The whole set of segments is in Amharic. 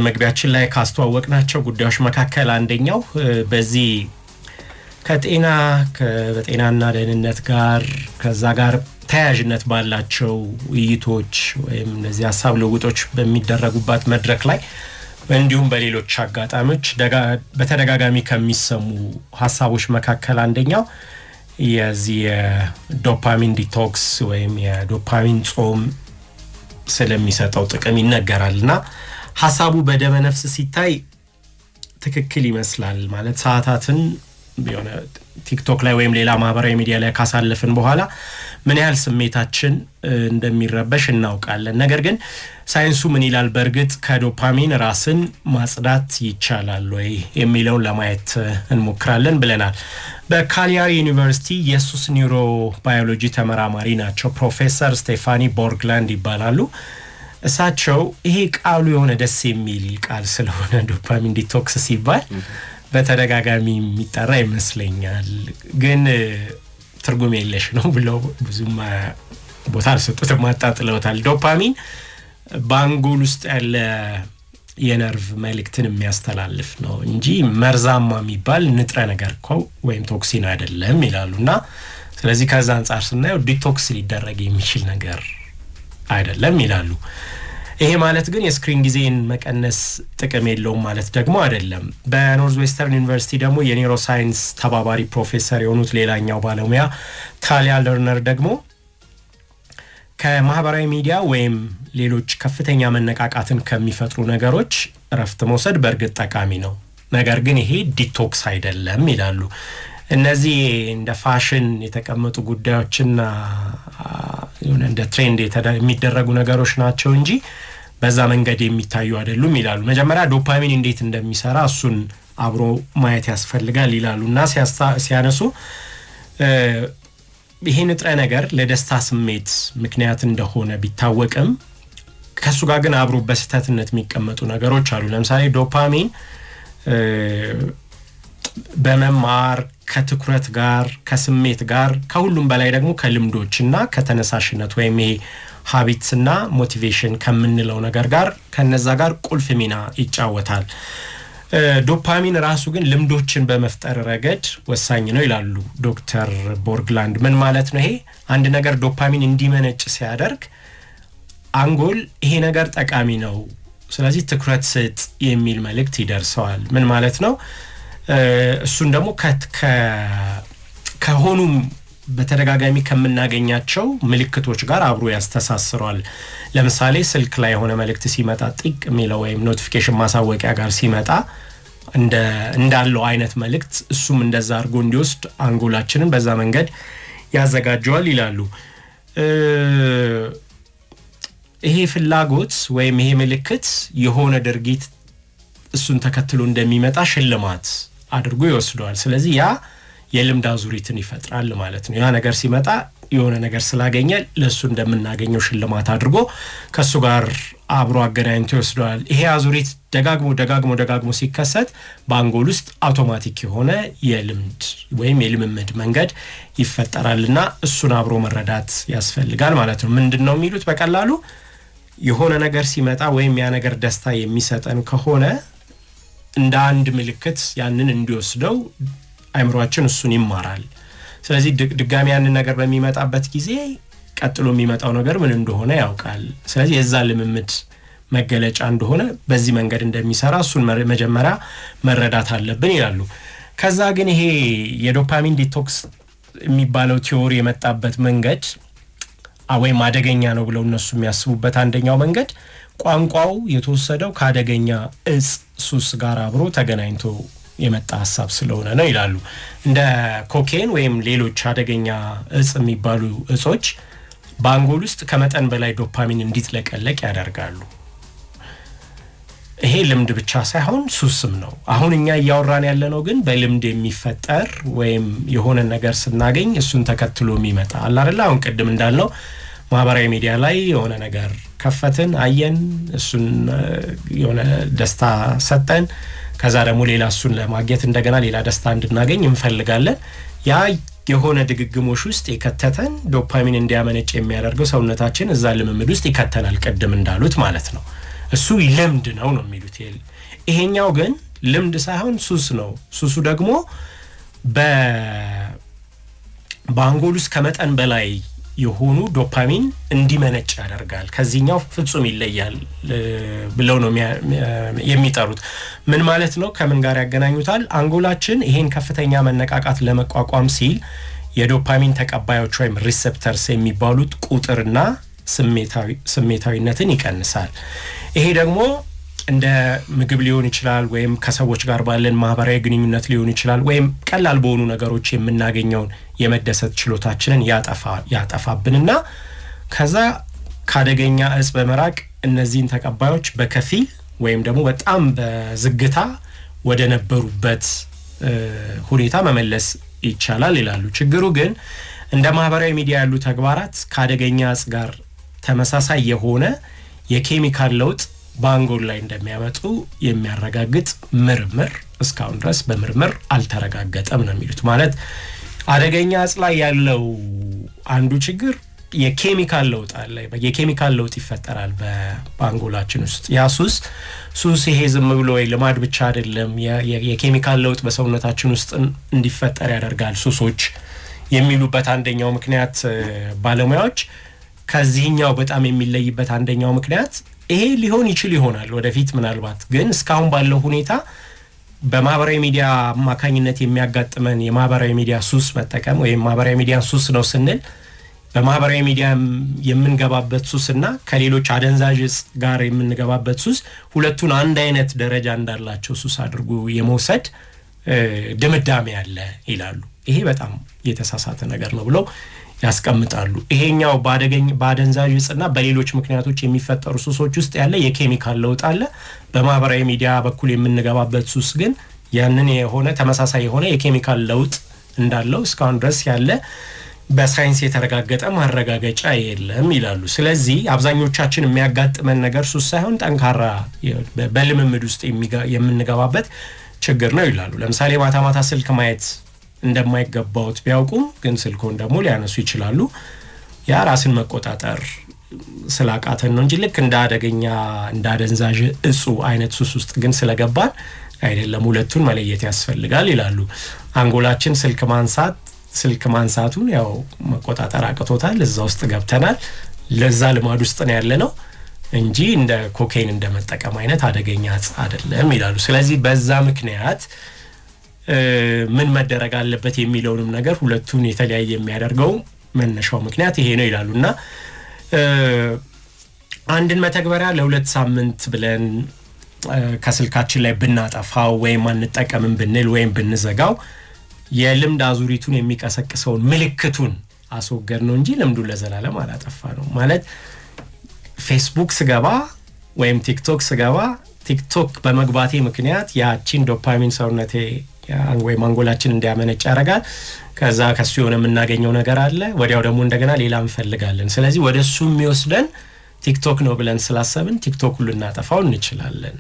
መግቢያችን ላይ ካስተዋወቅናቸው ጉዳዮች መካከል አንደኛው በዚህ ከጤናና ደህንነት ጋር ከዛ ጋር ተያያዥነት ባላቸው ውይይቶች ወይም እነዚህ ሐሳብ ልውውጦች በሚደረጉባት መድረክ ላይ እንዲሁም በሌሎች አጋጣሚዎች በተደጋጋሚ ከሚሰሙ ሐሳቦች መካከል አንደኛው የዚህ ዶፓሚን ዲቶክስ ወይም የዶፓሚን ጾም ስለሚሰጠው ጥቅም ይነገራልና ሐሳቡ በደመ ነፍስ ሲታይ ትክክል ይመስላል። ማለት ሰዓታትን የሆነ ቲክቶክ ላይ ወይም ሌላ ማህበራዊ ሚዲያ ላይ ካሳለፍን በኋላ ምን ያህል ስሜታችን እንደሚረበሽ እናውቃለን። ነገር ግን ሳይንሱ ምን ይላል? በእርግጥ ከዶፓሚን ራስን ማጽዳት ይቻላል ወይ የሚለውን ለማየት እንሞክራለን ብለናል። በካሊያሪ ዩኒቨርሲቲ የሱስ ኒውሮ ባዮሎጂ ተመራማሪ ናቸው። ፕሮፌሰር ስቴፋኒ ቦርግላንድ ይባላሉ። እሳቸው ይሄ ቃሉ የሆነ ደስ የሚል ቃል ስለሆነ ዶፓሚን ዲቶክስ ሲባል በተደጋጋሚ የሚጠራ ይመስለኛል፣ ግን ትርጉም የለሽ ነው ብለው ብዙም ቦታ አልሰጡትም፣ አጣጥለውታል። ዶፓሚን በአንጎል ውስጥ ያለ የነርቭ መልእክትን የሚያስተላልፍ ነው እንጂ መርዛማ የሚባል ንጥረ ነገር እኮ ወይም ቶክሲን አይደለም ይላሉና ስለዚህ ከዛ አንፃር ስናየው ዲቶክስ ሊደረግ የሚችል ነገር አይደለም ይላሉ። ይሄ ማለት ግን የስክሪን ጊዜን መቀነስ ጥቅም የለውም ማለት ደግሞ አይደለም። በኖርዝ ዌስተርን ዩኒቨርሲቲ ደግሞ የኒውሮ ሳይንስ ተባባሪ ፕሮፌሰር የሆኑት ሌላኛው ባለሙያ ታሊያ ለርነር ደግሞ ከማህበራዊ ሚዲያ ወይም ሌሎች ከፍተኛ መነቃቃትን ከሚፈጥሩ ነገሮች እረፍት መውሰድ በእርግጥ ጠቃሚ ነው፣ ነገር ግን ይሄ ዲቶክስ አይደለም ይላሉ። እነዚህ እንደ ፋሽን የተቀመጡ ጉዳዮችና የሆነ እንደ ትሬንድ የሚደረጉ ነገሮች ናቸው እንጂ በዛ መንገድ የሚታዩ አይደሉም ይላሉ። መጀመሪያ ዶፓሚን እንዴት እንደሚሰራ እሱን አብሮ ማየት ያስፈልጋል ይላሉና ሲያነሱ ይሄ ንጥረ ነገር ለደስታ ስሜት ምክንያት እንደሆነ ቢታወቅም ከሱ ጋር ግን አብሮ በስተትነት የሚቀመጡ ነገሮች አሉ። ለምሳሌ ዶፓሚን በመማር ከትኩረት ጋር ከስሜት ጋር ከሁሉም በላይ ደግሞ ከልምዶችና ከተነሳሽነት ወይም ይሄ ሃቢትስና ሞቲቬሽን ከምንለው ነገር ጋር ከነዛ ጋር ቁልፍ ሚና ይጫወታል። ዶፓሚን ራሱ ግን ልምዶችን በመፍጠር ረገድ ወሳኝ ነው ይላሉ ዶክተር ቦርግላንድ። ምን ማለት ነው ይሄ? አንድ ነገር ዶፓሚን እንዲመነጭ ሲያደርግ አንጎል ይሄ ነገር ጠቃሚ ነው ስለዚህ ትኩረት ስጥ የሚል መልእክት ይደርሰዋል። ምን ማለት ነው? እሱን ደግሞ ከሆኑም በተደጋጋሚ ከምናገኛቸው ምልክቶች ጋር አብሮ ያስተሳስሯል። ለምሳሌ ስልክ ላይ የሆነ መልእክት ሲመጣ ጢቅ የሚለው ወይም ኖቲፊኬሽን ማሳወቂያ ጋር ሲመጣ እንዳለው አይነት መልእክት እሱም እንደዛ አድርጎ እንዲወስድ አንጎላችንን በዛ መንገድ ያዘጋጀዋል ይላሉ። ይሄ ፍላጎት ወይም ይሄ ምልክት የሆነ ድርጊት እሱን ተከትሎ እንደሚመጣ ሽልማት አድርጎ ይወስደዋል። ስለዚህ ያ የልምድ አዙሪትን ይፈጥራል ማለት ነው። ያ ነገር ሲመጣ የሆነ ነገር ስላገኘ ለሱ እንደምናገኘው ሽልማት አድርጎ ከሱ ጋር አብሮ አገናኝቶ ይወስደዋል። ይሄ አዙሪት ደጋግሞ ሲከሰት በአንጎል ውስጥ አውቶማቲክ የሆነ የልምድ ወይም የልምምድ መንገድ ይፈጠራልና እሱን አብሮ መረዳት ያስፈልጋል ማለት ነው። ምንድነው የሚሉት? በቀላሉ የሆነ ነገር ሲመጣ ወይም ያ ነገር ደስታ የሚሰጠን ከሆነ እንደ አንድ ምልክት ያንን እንዲወስደው አይምሮአችን እሱን ይማራል። ስለዚህ ድጋሚ ያንን ነገር በሚመጣበት ጊዜ ቀጥሎ የሚመጣው ነገር ምን እንደሆነ ያውቃል። ስለዚህ የዛ ልምምድ መገለጫ እንደሆነ በዚህ መንገድ እንደሚሰራ እሱን መጀመሪያ መረዳት አለብን ይላሉ። ከዛ ግን ይሄ የዶፓሚን ዲቶክስ የሚባለው ቲዮሪ የመጣበት መንገድ ወይም አደገኛ ነው ብለው እነሱ የሚያስቡበት አንደኛው መንገድ ቋንቋው የተወሰደው ከአደገኛ እጽ ሱስ ጋር አብሮ ተገናኝቶ የመጣ ሐሳብ ስለሆነ ነው ይላሉ። እንደ ኮኬን ወይም ሌሎች አደገኛ እጽ የሚባሉ እጾች በአንጎል ውስጥ ከመጠን በላይ ዶፓሚን እንዲጥለቀለቅ ያደርጋሉ። ይሄ ልምድ ብቻ ሳይሆን ሱስም ነው። አሁን እኛ እያወራን ያለነው ግን በልምድ የሚፈጠር ወይም የሆነ ነገር ስናገኝ እሱን ተከትሎ የሚመጣ አለ አይደል? አሁን ቅድም እንዳልነው ማህበራዊ ሚዲያ ላይ የሆነ ነገር ከፈትን፣ አየን፣ እሱን የሆነ ደስታ ሰጠን፣ ከዛ ደግሞ ሌላ እሱን ለማግኘት እንደገና ሌላ ደስታ እንድናገኝ እንፈልጋለን። ያ የሆነ ድግግሞሽ ውስጥ የከተተን ዶፓሚን እንዲያመነጭ የሚያደርገው ሰውነታችን እዛ ልምምድ ውስጥ ይከተናል፣ ቅድም እንዳሉት ማለት ነው። እሱ ልምድ ነው የሚሉት። ይሄኛው ግን ልምድ ሳይሆን ሱስ ነው። ሱሱ ደግሞ በአንጎል ውስጥ ከመጠን በላይ የሆኑ ዶፓሚን እንዲመነጭ ያደርጋል። ከዚህኛው ፍጹም ይለያል ብለው ነው የሚጠሩት። ምን ማለት ነው? ከምን ጋር ያገናኙታል? አንጎላችን ይሄን ከፍተኛ መነቃቃት ለመቋቋም ሲል የዶፓሚን ተቀባዮች ወይም ሪሴፕተርስ የሚባሉት ቁጥርና ስሜታዊነትን ይቀንሳል። ይሄ ደግሞ እንደ ምግብ ሊሆን ይችላል ወይም ከሰዎች ጋር ባለን ማህበራዊ ግንኙነት ሊሆን ይችላል ወይም ቀላል በሆኑ ነገሮች የምናገኘውን የመደሰት ችሎታችንን ያጠፋብንና ከዛ ካደገኛ እጽ በመራቅ እነዚህን ተቀባዮች በከፊል ወይም ደግሞ በጣም በዝግታ ወደ ነበሩበት ሁኔታ መመለስ ይቻላል ይላሉ። ችግሩ ግን እንደ ማህበራዊ ሚዲያ ያሉ ተግባራት ካደገኛ እጽ ጋር ተመሳሳይ የሆነ የኬሚካል ለውጥ በአንጎል ላይ እንደሚያመጡ የሚያረጋግጥ ምርምር እስካሁን ድረስ በምርምር አልተረጋገጠም ነው የሚሉት። ማለት አደገኛ እጽ ላይ ያለው አንዱ ችግር የኬሚካል ለውጥ አለ። የኬሚካል ለውጥ ይፈጠራል በአንጎላችን ውስጥ። ያ ሱስ ይሄ ዝም ብሎ ልማድ ብቻ አይደለም፣ የኬሚካል ለውጥ በሰውነታችን ውስጥ እንዲፈጠር ያደርጋል ሱሶች የሚሉበት አንደኛው ምክንያት ባለሙያዎች ከዚህኛው በጣም የሚለይበት አንደኛው ምክንያት ይሄ ሊሆን ይችል ይሆናል ወደፊት ምናልባት፣ ግን እስካሁን ባለው ሁኔታ በማህበራዊ ሚዲያ አማካኝነት የሚያጋጥመን የማህበራዊ ሚዲያ ሱስ መጠቀም ወይም ማህበራዊ ሚዲያ ሱስ ነው ስንል በማህበራዊ ሚዲያ የምንገባበት ሱስና ከሌሎች አደንዛዥ ጋር የምንገባበት ሱስ ሁለቱን አንድ አይነት ደረጃ እንዳላቸው ሱስ አድርጎ የመውሰድ ድምዳሜ አለ ይላሉ። ይሄ በጣም የተሳሳተ ነገር ነው ብለው ያስቀምጣሉ። ይሄኛው በአደንዛዥ እጽና በሌሎች ምክንያቶች የሚፈጠሩ ሱሶች ውስጥ ያለ የኬሚካል ለውጥ አለ። በማህበራዊ ሚዲያ በኩል የምንገባበት ሱስ ግን ያንን የሆነ ተመሳሳይ የሆነ የኬሚካል ለውጥ እንዳለው እስካሁን ድረስ ያለ በሳይንስ የተረጋገጠ ማረጋገጫ የለም ይላሉ። ስለዚህ አብዛኞቻችን የሚያጋጥመን ነገር ሱስ ሳይሆን ጠንካራ በልምምድ ውስጥ የምንገባበት ችግር ነው ይላሉ። ለምሳሌ ማታ ማታ ስልክ ማየት እንደማይገባውት ቢያውቁም ግን ስልኮን ደግሞ ሊያነሱ ይችላሉ። ያ ራስን መቆጣጠር ስላቃተን ነው እንጂ ልክ እንደ አደገኛ እንደ አደንዛዥ እጹ አይነት ሱስ ውስጥ ግን ስለገባን አይደለም። ሁለቱን መለየት ያስፈልጋል ይላሉ። አንጎላችን ስልክ ማንሳቱን ያው መቆጣጠር አቅቶታል። እዛ ውስጥ ገብተናል። ለዛ ልማድ ውስጥ ነው ያለነው እንጂ እንደ ኮኬን እንደመጠቀም አይነት አደገኛ እጽ አይደለም ይላሉ። ስለዚህ በዛ ምክንያት ምን መደረግ አለበት የሚለውንም ነገር ሁለቱን የተለያየ የሚያደርገው መነሻው ምክንያት ይሄ ነው ይላሉና አንድን መተግበሪያ ለ2 ሳምንት ብለን ከስልካችን ላይ ብናጠፋው ወይም አንጠቀምም ብንል ወይም ብንዘጋው የልምድ አዙሪቱን የሚቀሰቅሰውን ምልክቱን አስወገድ ነው እንጂ ልምዱን ለዘላለም አላጠፋ ነው ማለት። ፌስቡክ ስገባ ወይም ቲክቶክ ስገባ ቲክቶክ በመግባቴ ምክንያት ያቺን ዶፓሚን ሰውነቴ ወይም አንጎላችን እንዲያመነጭ ያደርጋል። ከዛ ከሱ የሆነ የምናገኘው ነገር አለ። ወዲያው ደግሞ እንደገና ሌላ እንፈልጋለን። ስለዚህ ወደሱ የሚወስደን ቲክቶክ ነው ብለን ስላሰብን ቲክቶክ ልናጠፋው እንችላለን።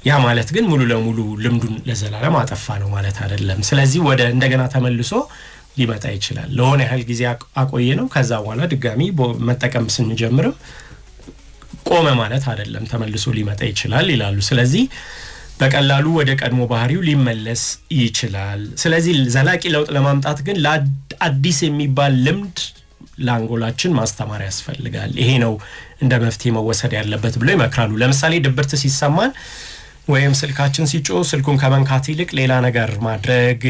ያ ማለት ግን ሙሉ ለሙሉ ልምዱን ለዘላለም አጠፋ ነው ማለት አይደለም። ስለዚህ ወደ እንደገና ተመልሶ ሊመጣ ይችላል። ለሆነ ያህል ጊዜ አቆየ ነው። ከዛ በኋላ ድጋሚ መጠቀም ስንጀምርም ቆመ ማለት አይደለም፣ ተመልሶ ሊመጣ ይችላል ይላሉ። ስለዚህ በቀላሉ ወደ ቀድሞ ባህሪው ሊመለስ ይችላል። ስለዚህ ዘላቂ ለውጥ ለማምጣት ግን ለአዲስ የሚባል ልምድ ለአንጎላችን ማስተማር ያስፈልጋል። ይሄ ነው እንደ መፍትሄ መወሰድ ያለበት ብለው ይመክራሉ። ለምሳሌ ድብርት ሲሰማን ወይም ስልካችን ሲጮህ ስልኩን ከመንካት ይልቅ ሌላ ነገር ማድረግ፣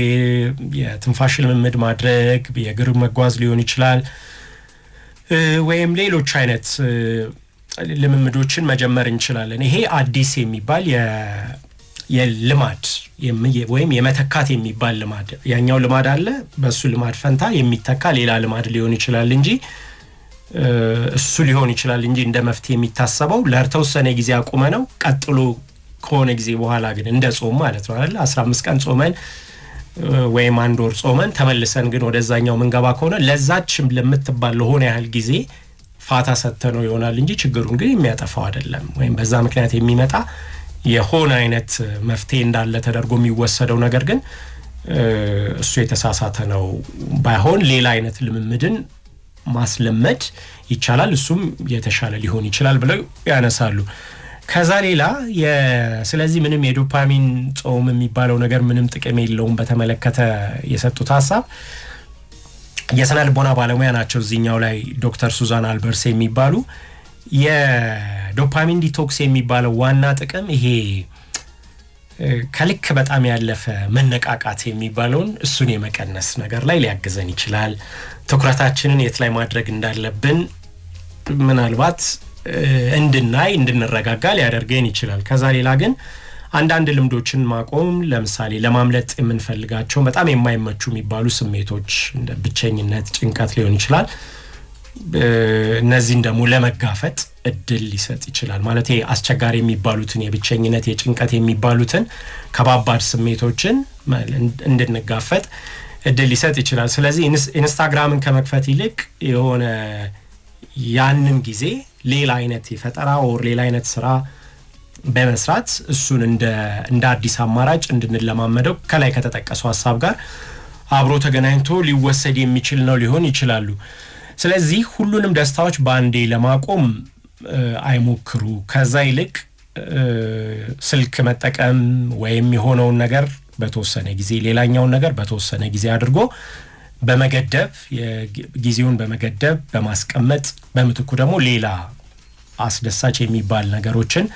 የትንፋሽ ልምምድ ማድረግ፣ የእግር መጓዝ ሊሆን ይችላል ወይም ሌሎች አይነት ልምምዶችን መጀመር እንችላለን። ይሄ አዲስ የሚባል የልማድ ወይም የመተካት የሚባል ልማድ ያኛው ልማድ አለ። በሱ ልማድ ፈንታ የሚተካ ሌላ ልማድ ሊሆን ይችላል እንጂ እሱ ሊሆን ይችላል እንጂ እንደ መፍትሄ የሚታሰበው ለተወሰነ ጊዜ አቁመ ነው ቀጥሎ ከሆነ ጊዜ በኋላ ግን እንደ ጾም ማለት ነው አይደል 15 ቀን ጾመን ወይም አንድ ወር ጾመን ተመልሰን ግን ወደዛኛው መንገባ ከሆነ ለዛችም ለምትባል ለሆነ ያህል ጊዜ ፋታ ሰተነው ይሆናል እንጂ ችግሩን ግን የሚያጠፋው አይደለም። ወይም በዛ ምክንያት የሚመጣ የሆነ አይነት መፍትሄ እንዳለ ተደርጎ የሚወሰደው ነገር ግን እሱ የተሳሳተ ነው። ባይሆን ሌላ አይነት ልምምድን ማስለመድ ይቻላል፣ እሱም የተሻለ ሊሆን ይችላል ብለው ያነሳሉ። ከዛ ሌላ ስለዚህ ምንም የዶፓሚን ጾም የሚባለው ነገር ምንም ጥቅም የለውም በተመለከተ የሰጡት ሐሳብ የስነ ልቦና ባለሙያ ናቸው እዚህኛው ላይ ዶክተር ሱዛን አልበርስ የሚባሉ የዶፓሚን ዲቶክስ የሚባለው ዋና ጥቅም ይሄ ከልክ በጣም ያለፈ መነቃቃት የሚባለውን እሱን የመቀነስ ነገር ላይ ሊያግዘን ይችላል። ትኩረታችንን የት ላይ ማድረግ እንዳለብን ምናልባት እንድንረጋጋ ሊያደርገን ይችላል። ከዛ ሌላ ግን አንዳንድ ልምዶችን ማቆም ለምሳሌ ለማምለጥ የምንፈልጋቸው በጣም የማይመቹ የሚባሉ ስሜቶች እንደ ብቸኝነት፣ ጭንቀት ሊሆን ይችላል። እነዚህን ደግሞ ለመጋፈጥ እድል ሊሰጥ ይችላል። ማለት አስቸጋሪ የሚባሉትን የብቸኝነት፣ የጭንቀት የሚባሉትን ከባባድ ስሜቶችን እንድንጋፈጥ እድል ሊሰጥ ይችላል። ስለዚህ ኢንስታግራምን ከመክፈት ይልቅ የሆነ ያንን ጊዜ ሌላ አይነት የፈጠራ ወር ሌላ አይነት ስራ በመስራት እሱን እንደ አዲስ አማራጭ እንድንለማመደው ከላይ ከተጠቀሰው ሐሳብ ጋር አብሮ ተገናኝቶ ሊወሰድ የሚችል ነው ሊሆን ይችላሉ። ስለዚህ ሁሉንም ደስታዎች በአንዴ ለማቆም አይሞክሩ። ከዛ ይልቅ ስልክ መጠቀም ወይም የሆነውን ነገር በተወሰነ ጊዜ ሌላኛውን ነገር በተወሰነ ጊዜ አድርጎ በመገደብ ጊዜውን በመገደብ በማስቀመጥ በምትኩ ደግሞ ሌላ አስደሳች የሚባል ነገሮችን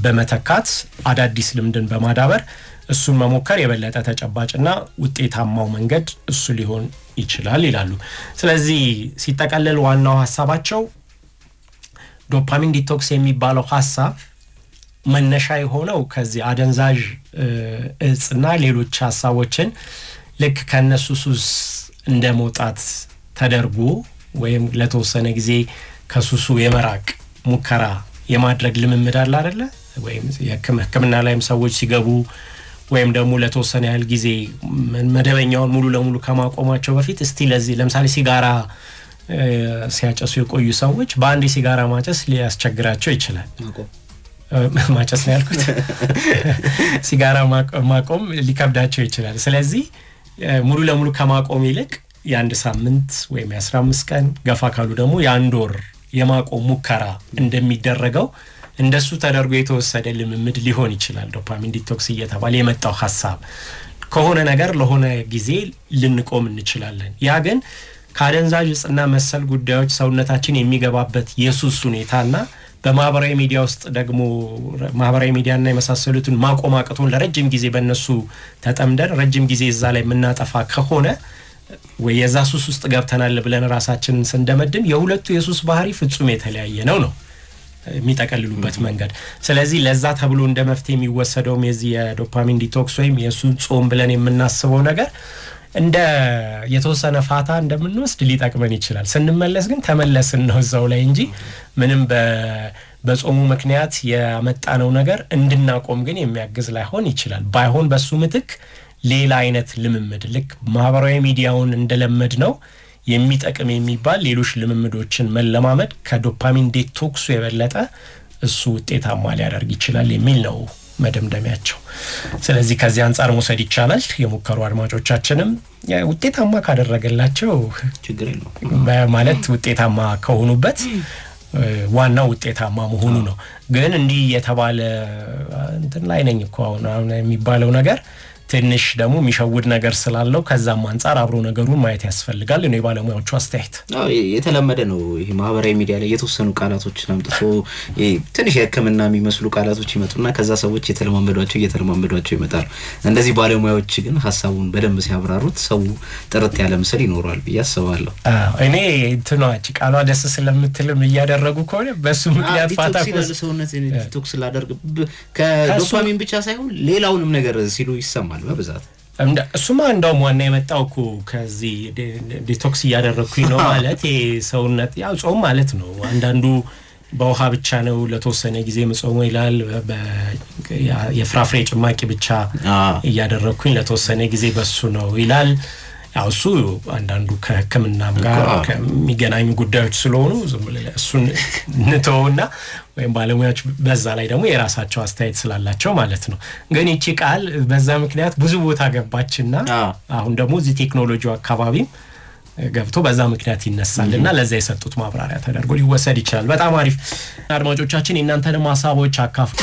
በመተካት አዳዲስ ልምድን በማዳበር እሱን መሞከር የበለጠ ተጨባጭና ውጤታማው መንገድ እሱ ሊሆን ይችላል ይላሉ። ስለዚህ ሲጠቀለል ዋናው ሐሳባቸው ዶፓሚን ዲቶክስ የሚባለው ሐሳብ መነሻ የሆነው ከዚህ አደንዛዥ እጽና ሌሎች ሐሳቦችን ልክ ከነሱ ሱስ እንደመውጣት ተደርጎ ወይም ለተወሰነ ጊዜ ከሱሱ የመራቅ ሙከራ የማድረግ ልምምድ አለ አይደለ? ወይም የሕክምና ላይም ሰዎች ሲገቡ ወይም ደግሞ ለተወሰነ ያህል ጊዜ መደበኛውን ሙሉ ለሙሉ ከማቆማቸው በፊት እስቲ ለምሳሌ ሲጋራ ሲያጨሱ የቆዩ ሰዎች በአንድ ሲጋራ ማጨስ ሊያስቸግራቸው ይችላል። ማጨስ ነው ያልኩት። ሲጋራ ማቆም ሊከብዳቸው ይችላል። ስለዚህ ሙሉ ለሙሉ ከማቆም ይልቅ የአንድ ሳምንት ወይም የ15 ቀን ገፋ ካሉ ደግሞ የአንድ ወር የማቆም ሙከራ እንደሚደረገው እንደሱ ተደርጎ የተወሰደ ልምምድ ሊሆን ይችላል። ዶፓሚን ዲቶክስ እየተባለ የመጣው ሐሳብ ከሆነ ነገር ለሆነ ጊዜ ልንቆም እንችላለን። ያ ግን ከአደንዛዥ እጽና መሰል ጉዳዮች ሰውነታችን የሚገባበት የሱስ ሁኔታና በማህበራዊ ሚዲያ ውስጥ ደግሞ ማህበራዊ ሚዲያና የመሳሰሉትን ማቆማቀቱን ለረጅም ጊዜ በእነሱ ተጠምደን ረጅም ጊዜ እዛ ላይ የምናጠፋ ከሆነ ወይ የዛ ሱስ ውስጥ ገብተናል ብለን ራሳችንን ስንደመድም የሁለቱ የሱስ ባህሪ ፍጹም የተለያየ ነው የሚጠቀልሉበት መንገድ። ስለዚህ ለዛ ተብሎ እንደ መፍትሄ የሚወሰደውም የዚህ የዶፓሚን ዲቶክስ ወይም የሱን ጾም ብለን የምናስበው ነገር እንደ የተወሰነ ፋታ እንደምንወስድ ሊጠቅመን ይችላል። ስንመለስ ግን ተመለስን ነው እዛው ላይ እንጂ ምንም በጾሙ ምክንያት ያመጣነው ነገር እንድናቆም ግን የሚያግዝ ላይሆን ይችላል። ባይሆን በሱ ምትክ ሌላ አይነት ልምምድ ልክ ማህበራዊ ሚዲያውን እንደለመድ ነው የሚጠቅም የሚባል ሌሎች ልምምዶችን መለማመድ ከዶፓሚን ዲቶክሱ የበለጠ እሱ ውጤታማ ሊያደርግ ይችላል የሚል ነው መደምደሚያቸው። ስለዚህ ከዚህ አንፃር መውሰድ ይቻላል። የሙከሩ አድማጮቻችንም ውጤታማ ካደረገላቸው ችግር የለው ማለት ውጤታማ ከሆኑበት ዋናው ውጤታማ መሆኑ ነው። ግን እንዲህ የተባለ እንትን ላይ ነኝ እኮ አሁን የሚባለው ነገር ትንሽ ደግሞ የሚሸውድ ነገር ስላለው ከዛም አንፃር አብሮ ነገሩን ማየት ያስፈልጋል ነው የባለሙያዎቹ አስተያየት። የተለመደ ነው ይሄ ማህበራዊ ሚዲያ ላይ የተወሰኑ ቃላቶችን አምጥቶ ትንሽ የሕክምና የሚመስሉ ቃላቶች ይመጡና ከዛ ሰዎች እየተለማመዷቸው ይመጣሉ። እንደዚህ ባለሙያዎች ግን ሐሳቡን በደንብ ሲያብራሩት ሰው ጥርት ያለ ምስል ይኖራል ብዬ አስባለሁ። እኔ እንትኗች ቃሏ ደስ ስለምትልም እያደረጉ ከሆነ በሱ ምክንያት ፋታ ሰውነት ዲቶክስ ላደርግ ከዶፓሚን ብቻ ሳይሆን ሌላውንም ነገር ሲሉ ይሰማል በብዛት። እሱማ እንደውም ዋና የመጣው እኮ ከዚህ ዲቶክስ እያደረኩኝ ነው ማለት ሰውነት ያው ጾም ማለት ነው። አንዳንዱ በውሃ ብቻ ነው ለተወሰነ ጊዜ መጾም ይላል። የፍራፍሬ ጭማቂ ብቻ እያደረኩኝ ለተወሰነ ጊዜ በሱ ነው ይላል። ያው እሱ አንዳንዱ ከሕክምናም ጋር ከሚገናኙ ጉዳዮች ስለሆኑ ዝም ብለ እሱን እንተውና ወይም ባለሙያዎች በዛ ላይ ደግሞ የራሳቸው አስተያየት ስላላቸው ማለት ነው። ግን እቺ ቃል በዛ ምክንያት ብዙ ቦታ ገባችና አሁን ደግሞ እዚህ ቴክኖሎጂው አካባቢም ገብቶ በዛ ምክንያት ይነሳልና ለዛ የሰጡት ማብራሪያ ተደርጎ ሊወሰድ ይችላል። በጣም አሪፍ። አድማጮቻችን እናንተንም ሐሳቦች አካፍሉ።